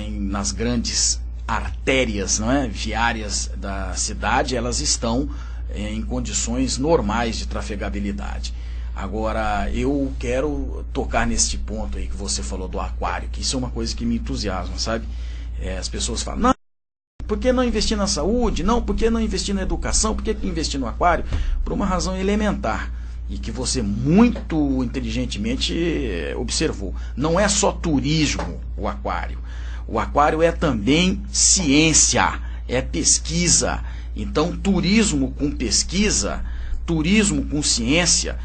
nas grandes artérias, não é, viárias da cidade, elas estão em condições normais de trafegabilidade. Agora, eu quero tocar neste ponto aí que você falou do aquário, que isso é uma coisa que me entusiasma, sabe? As pessoas falam, não, por que não investir na saúde? Não, por que não investir na educação? Por que investir no aquário? Por uma razão elementar, e que você muito inteligentemente observou. Não é só turismo o aquário. O aquário é também ciência, é pesquisa. Então, turismo com pesquisa, turismo com ciência,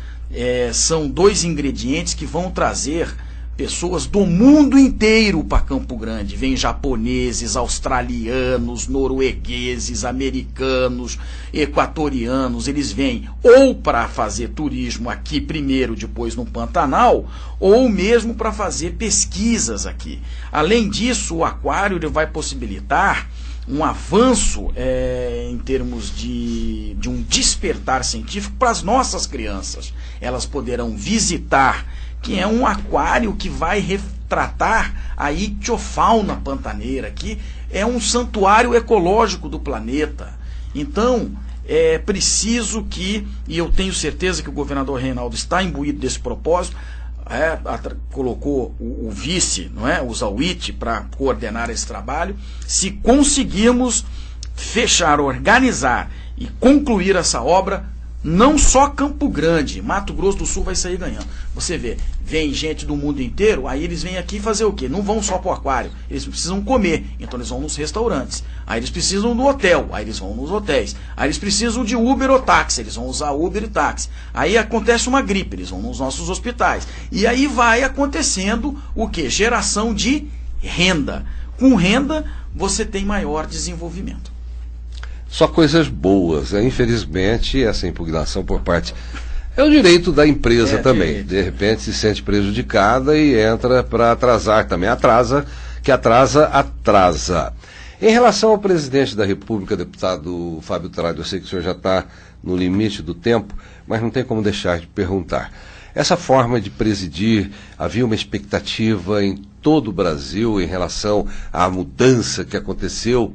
são dois ingredientes que vão trazer pessoas do mundo inteiro para Campo Grande. Vêm japoneses, australianos, noruegueses, americanos, equatorianos. Eles vêm ou para fazer turismo aqui primeiro, depois no Pantanal, ou mesmo para fazer pesquisas aqui. Além disso, o aquário ele vai possibilitar um avanço em termos de um despertar científico para as nossas crianças. Elas poderão visitar, que é um aquário que vai retratar a ictiofauna pantaneira, que é um santuário ecológico do planeta. Então, é preciso que, e eu tenho certeza que o governador Reinaldo está imbuído desse propósito, colocou o vice, não é, o Zawit, para coordenar esse trabalho. Se conseguirmos fechar, organizar e concluir essa obra, não só Campo Grande, Mato Grosso do Sul vai sair ganhando. Você vê, vem gente do mundo inteiro, aí eles vêm aqui fazer o quê? Não vão só para o aquário, eles precisam comer, então eles vão nos restaurantes. Aí eles precisam do hotel, aí eles vão nos hotéis. Aí eles precisam de Uber ou táxi, eles vão usar Uber e táxi. Aí acontece uma gripe, eles vão nos nossos hospitais. E aí vai acontecendo o quê? Geração de renda. Com renda, você tem maior desenvolvimento. Só coisas boas, né? Infelizmente, essa impugnação por parte... É o direito da empresa também. De repente se sente prejudicada e entra para atrasar também. Atrasa. Em relação ao presidente da República, deputado Fábio Tradi, eu sei que o senhor já está no limite do tempo, mas não tem como deixar de perguntar. Essa forma de presidir, havia uma expectativa em todo o Brasil em relação à mudança que aconteceu.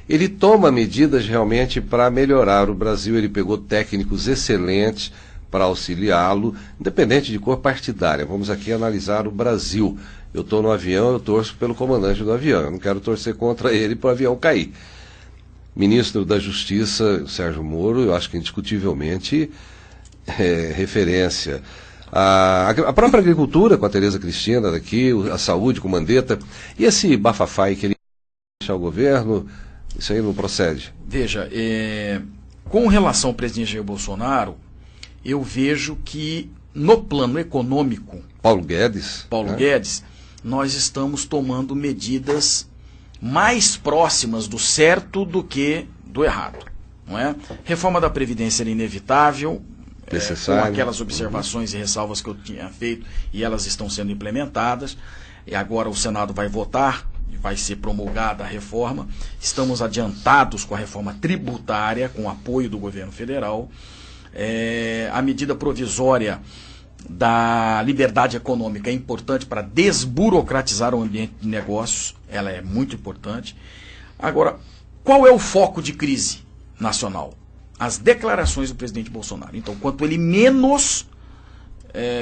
Ele toma medidas realmente para melhorar o Brasil, ele pegou técnicos excelentes para auxiliá-lo, independente de cor partidária. Vamos aqui analisar o Brasil. Eu estou no avião, eu torço pelo comandante do avião, eu não quero torcer contra ele para o avião cair. Ministro da Justiça, Sérgio Moro, eu acho que indiscutivelmente referência. A própria agricultura com a Tereza Cristina daqui, a saúde com Mandetta, e esse bafafai que ele deixa o governo... Isso aí não procede? Veja, com relação ao presidente Jair Bolsonaro, eu vejo que no plano econômico... Paulo Guedes, nós estamos tomando medidas mais próximas do certo do que do errado. Não é? Reforma da Previdência era inevitável, com aquelas observações e ressalvas que eu tinha feito, e elas estão sendo implementadas. e agora o Senado vai votar, vai ser promulgada a reforma. Estamos adiantados com a reforma tributária, com o apoio do governo federal. A medida provisória da liberdade econômica é importante para desburocratizar o ambiente de negócios, ela é muito importante. Agora, qual é o foco de crise nacional? As declarações do presidente Bolsonaro. Então, quanto ele menos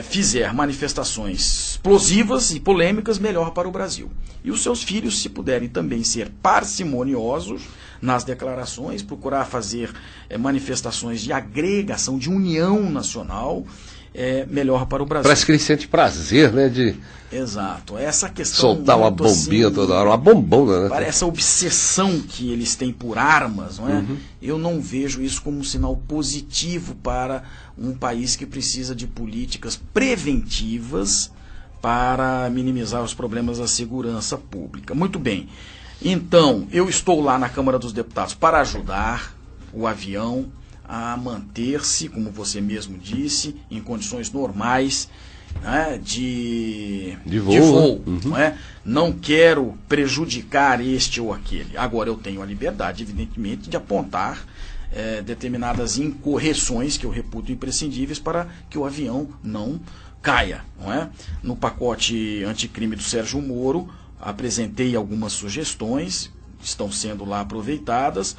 fizer manifestações explosivas e polêmicas, melhor para o Brasil. E os seus filhos, se puderem também ser parcimoniosos nas declarações, procurar fazer manifestações de agregação, de união nacional, melhor para o Brasil. Parece que ele sente prazer, né? Exato. Essa questão... soltar uma bombinha assim, toda hora, uma bombona, né? Para essa obsessão que eles têm por armas, não é? Uhum. Eu não vejo isso como um sinal positivo para um país que precisa de políticas preventivas para minimizar os problemas da segurança pública. Muito bem. Então, eu estou lá na Câmara dos Deputados para ajudar o avião a manter-se, como você mesmo disse, em condições normais, né, de voo. Uhum. Não é? Não quero prejudicar este ou aquele. Agora, eu tenho a liberdade, evidentemente, de apontar determinadas incorreções que eu reputo imprescindíveis para que o avião não caia. Não é? No pacote anticrime do Sérgio Moro, apresentei algumas sugestões, estão sendo lá aproveitadas,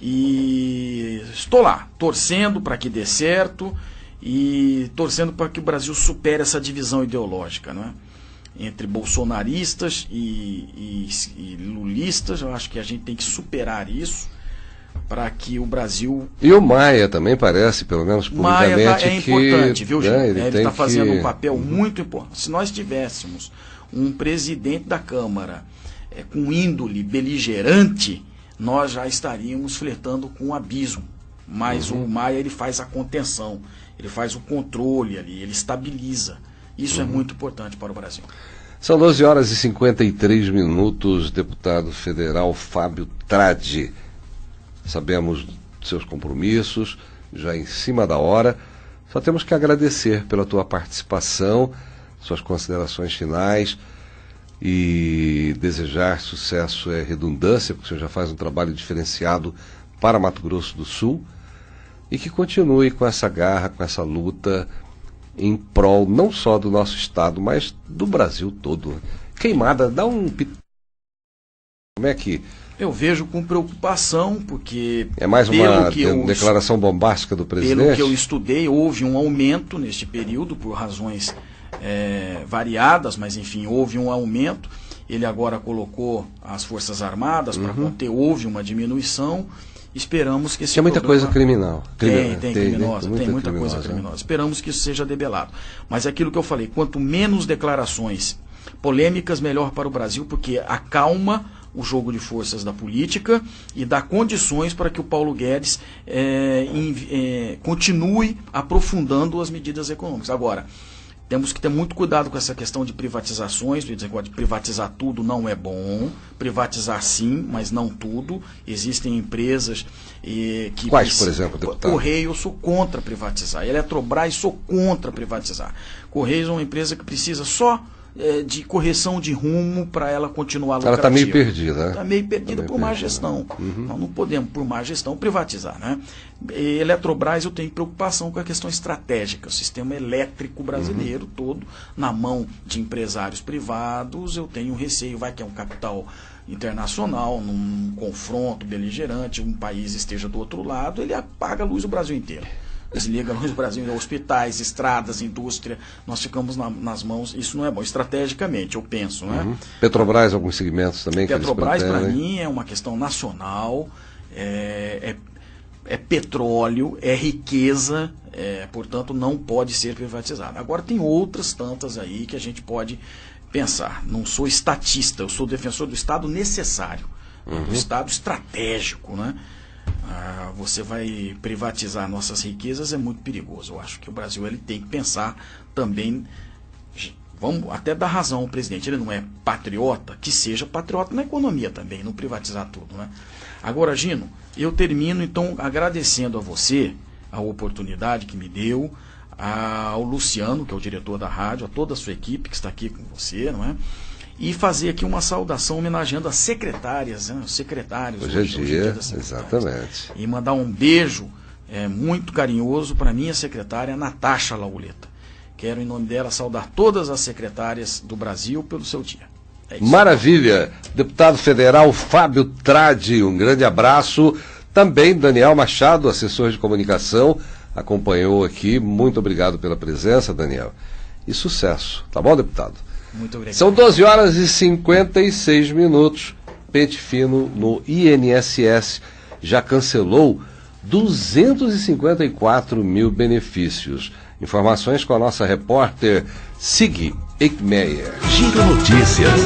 e estou lá, torcendo para que dê certo e torcendo para que o Brasil supere essa divisão ideológica, não é? Entre bolsonaristas e lulistas. Eu acho que a gente tem que superar isso para que o Brasil... E o Maia também parece, pelo menos publicamente, Maia é importante, viu, gente? Ele está fazendo um papel Uhum. muito importante. Se nós tivéssemos um presidente da Câmara com índole beligerante, nós já estaríamos flertando com um abismo. Mas o Maia, ele faz a contenção, ele faz o controle ali, ele estabiliza. Isso é muito importante para o Brasil. São 12 horas e 53 minutos, deputado federal Fábio Tradi. Sabemos dos seus compromissos, já em cima da hora. Só temos que agradecer pela tua participação, suas considerações finais, e desejar sucesso é redundância, porque o senhor já faz um trabalho diferenciado para Mato Grosso do Sul, e que continue com essa garra, com essa luta em prol não só do nosso estado, mas do Brasil todo. Queimada, dá um... Como é que... Eu vejo com preocupação, porque... É mais uma declaração bombástica do presidente? Pelo que eu estudei, houve um aumento neste período, por razões variadas, mas enfim, houve um aumento. Ele agora colocou as Forças Armadas para conter, houve uma diminuição. Esperamos que esse Tem muita coisa criminal. Tem muita coisa criminosa. Esperamos que isso seja debelado. Mas é aquilo que eu falei, quanto menos declarações polêmicas, melhor para o Brasil, porque acalma o jogo de forças da política e dá condições para que o Paulo Guedes continue aprofundando as medidas econômicas. Agora, temos que ter muito cuidado com essa questão de privatizações, de privatizar tudo não é bom, privatizar sim, mas não tudo. Existem empresas que... Quais, por exemplo, deputado? Correio, eu sou contra privatizar. Eletrobras, sou contra privatizar. Correios é uma empresa que precisa só de correção de rumo para ela continuar lucrativa. Ela está meio perdida, né? Está meio perdida por má gestão. Nós não podemos, por má gestão, privatizar, né? Eletrobras, eu tenho preocupação com a questão estratégica. O sistema elétrico brasileiro todo na mão de empresários privados, eu tenho receio, vai que é um capital internacional, num confronto beligerante, um país esteja do outro lado, ele apaga a luz do Brasil inteiro. Desliga a luz do Brasil, hospitais, estradas, indústria, nós ficamos nas mãos, isso não é bom, estrategicamente, eu penso, né? Petrobras, alguns segmentos também. Petrobras, para mim, é uma questão nacional, é petróleo, é riqueza, portanto, não pode ser privatizada. Agora, tem outras tantas aí que a gente pode pensar. Não sou estatista, eu sou defensor do Estado necessário, do Estado estratégico, né? Você vai privatizar nossas riquezas, é muito perigoso. Eu acho que o Brasil ele tem que pensar também, vamos até dar razão ao presidente, ele não é patriota, que seja patriota na economia também, não privatizar tudo, né? Agora, Gino, eu termino então agradecendo a você a oportunidade que me deu, ao Luciano, que é o diretor da rádio, a toda a sua equipe que está aqui com você, não é? E fazer aqui uma saudação homenageando as secretárias, né, os secretários. Hoje é dia, exatamente. E mandar um beijo muito carinhoso para minha secretária, Natasha Lauleta. Quero, em nome dela, saudar todas as secretárias do Brasil pelo seu dia. Maravilha. Deputado federal Fábio Tradi, um grande abraço. Também Daniel Machado, assessor de comunicação, acompanhou aqui. Muito obrigado pela presença, Daniel. E sucesso. Tá bom, deputado? Muito obrigado. São 12h56. Pente Fino no INSS já cancelou 254 mil benefícios. Informações com a nossa repórter Sig Eichmeyer. Giro Notícias.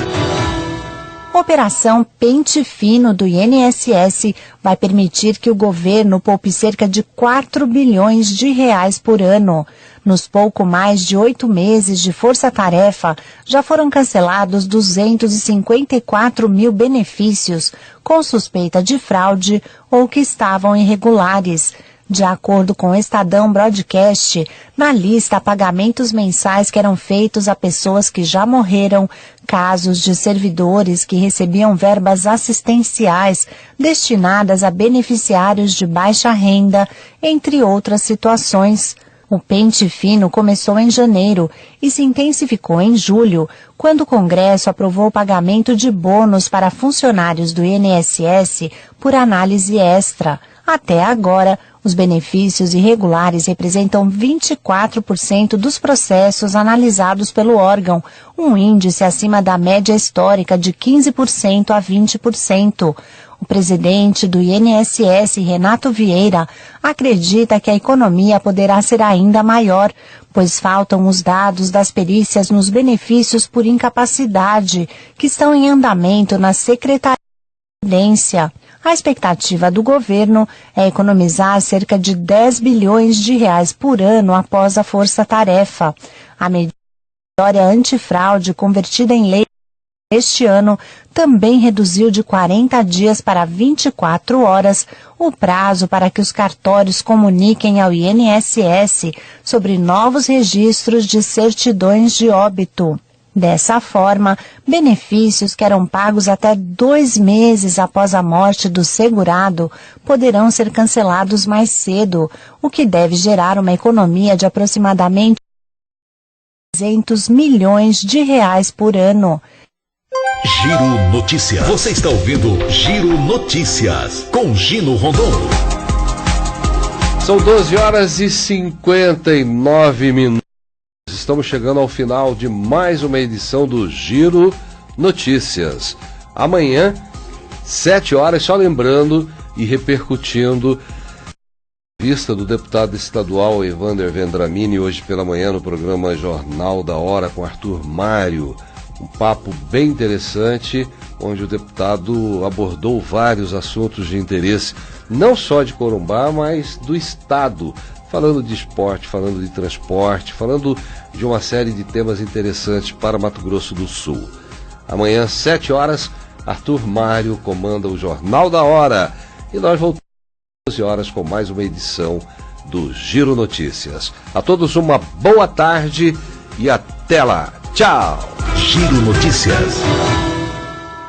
Operação Pente Fino do INSS vai permitir que o governo poupe cerca de 4 bilhões de reais por ano. Nos pouco mais de 8 meses de força-tarefa, já foram cancelados 254 mil benefícios com suspeita de fraude ou que estavam irregulares. De acordo com o Estadão Broadcast, na lista há pagamentos mensais que eram feitos a pessoas que já morreram, casos de servidores que recebiam verbas assistenciais destinadas a beneficiários de baixa renda, entre outras situações. O pente fino começou em janeiro e se intensificou em julho, quando o Congresso aprovou o pagamento de bônus para funcionários do INSS por análise extra. Até agora, os benefícios irregulares representam 24% dos processos analisados pelo órgão, um índice acima da média histórica de 15% a 20%. O presidente do INSS, Renato Vieira, acredita que a economia poderá ser ainda maior, pois faltam os dados das perícias nos benefícios por incapacidade, que estão em andamento na Secretaria da Previdência. A expectativa do governo é economizar cerca de 10 bilhões de reais por ano após a força-tarefa. A medida antifraude convertida em lei este ano também reduziu de 40 dias para 24 horas o prazo para que os cartórios comuniquem ao INSS sobre novos registros de certidões de óbito. Dessa forma, benefícios que eram pagos até 2 meses após a morte do segurado poderão ser cancelados mais cedo, o que deve gerar uma economia de aproximadamente 300 milhões de reais por ano. Giro Notícias. Você está ouvindo Giro Notícias com Gino Rondon. São 12h59. Estamos chegando ao final de mais uma edição do Giro Notícias. Amanhã, 7 horas, só lembrando e repercutindo a entrevista do deputado estadual Evander Vendramini, hoje pela manhã no programa Jornal da Hora com Arthur Mário. Um papo bem interessante, onde o deputado abordou vários assuntos de interesse, não só de Corumbá, mas do Estado, falando de esporte, falando de transporte, falando de uma série de temas interessantes para Mato Grosso do Sul. Amanhã, 7 horas, Arthur Mário comanda o Jornal da Hora. E nós voltamos às 12 horas com mais uma edição do Giro Notícias. A todos uma boa tarde e até lá. Tchau! Giro Notícias.